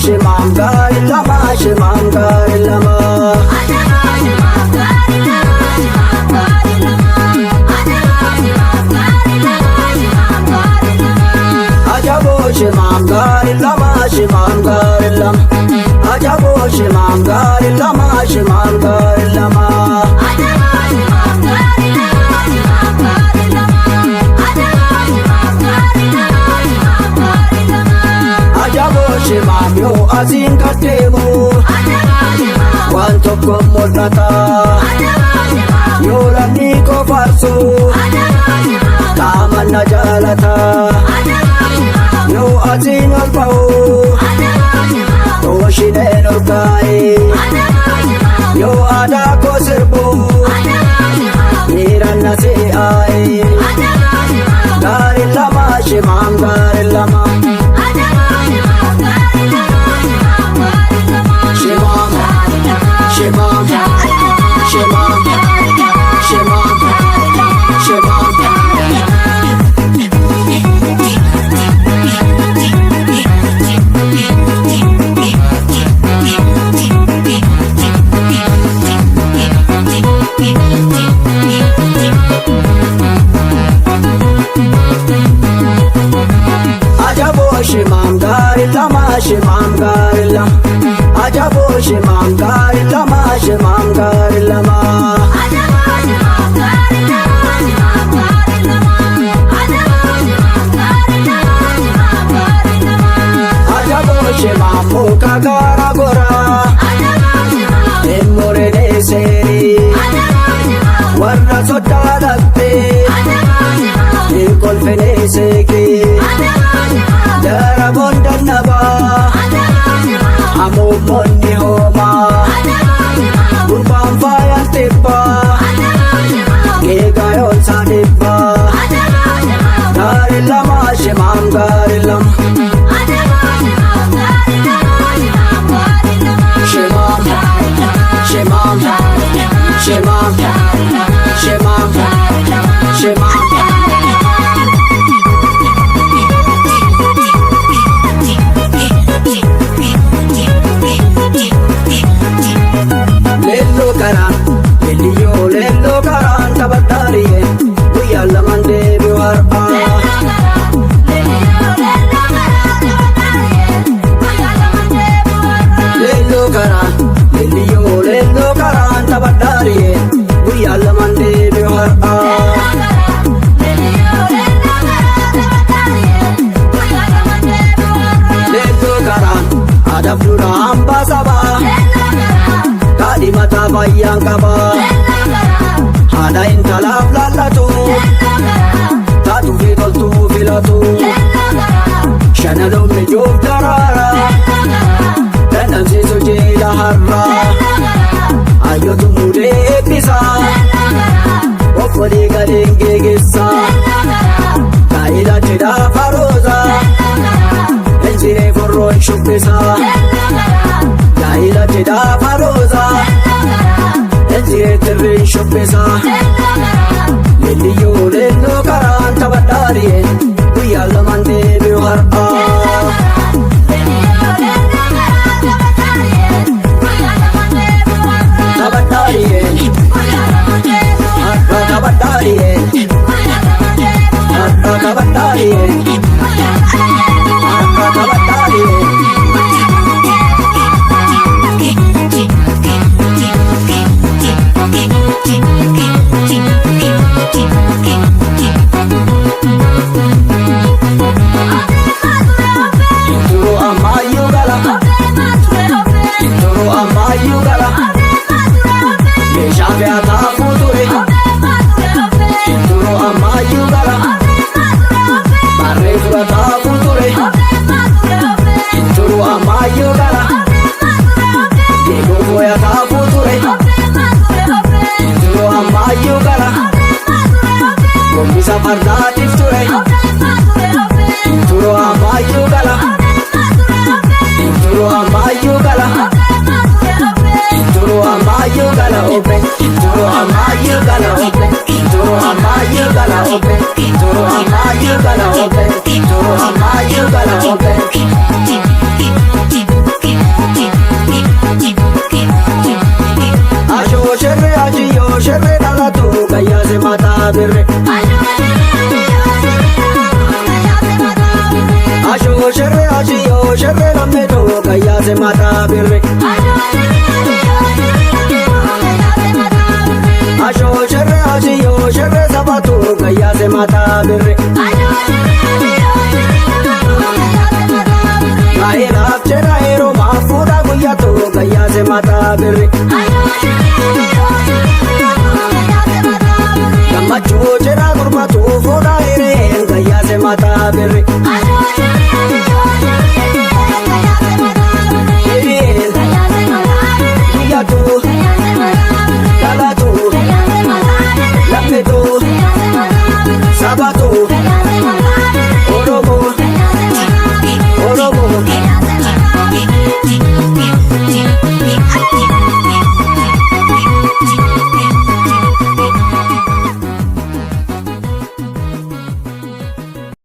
shimam garilama shimam garilama ajabo shimam garilama shimam garilam ajabo shimam garilama shimam garilama ajabo shimam yo asin katemu wan tokko mul'ata yoo lamni ko farsu qaaman na jaalata yoo asin ol ba'u tooshineen ol kaa'e yoo aadaa ko sirbu miiran na se'aaye gaarillama shimam gaarillama shimam shimam shimam shimam ajabo shimam garilama shimam garilam ajabo shimam garilama shimam garilama ajabo shimam muka gara gora emorene seri warra soddalatte kolfene seki dara bondannaba amumonni homa gurbaan faayaan tibba geegayoon saadibba gaarillama shimam gaarilam shimam shimam shimam shimam shimam lello karan lelliyo lello karan tabaddariye guyyaa laman deebi'u har'a lello karan lelliyo lello karan tabaddariye guyyaa laman deebi'u har'a lello karan adab dura hambaa sabaa kaadhimata bayyaan qaba haadha intalaaf laallatu taatu fi toltuu filatu shanaloomni joof daraara dandamsiisu jeela har'a hayyotu mudee eebbisa obbolii galeen geegessa gaa'ila jedhaa farooza ensiree forroon shubbisa gaa'ila jedhaa farooza ensiree tirreen shubbisa lelliyyoo lelloo karaan tabaddariye guyyaa laman deebi'u har'a tabaddariye har'a tabaddariye har'a tabaddariye har'a tabaddariye inturo ammayyuu gala inturo ammayyuu gala meeshaa fe'ataa fuuture inturo ammayyuu gala barree fudhataa fuuture inturo ammayyuu gala geegoo fooyataa fuuture inturo ammayyuu gala gombisa fardaatiif ture inturo ammayyuu gala inturo ammayyuu gala inturo ammayyuu gala obe inturo ammayyuu gala obe inturo ammayyuu gala obe inturo ammayyuu gala obe inturo ammayyuu gala obe birre Asho sherre ashiyo sherre lammeto gayya se mata birre Asho sherre ashiyo sherre sabatu gayya se mata birre Gairaf chera ero mafuda guyya to gayya se mata birre Gammachu chera gurbatu foda ere gayya se mata birre Sabato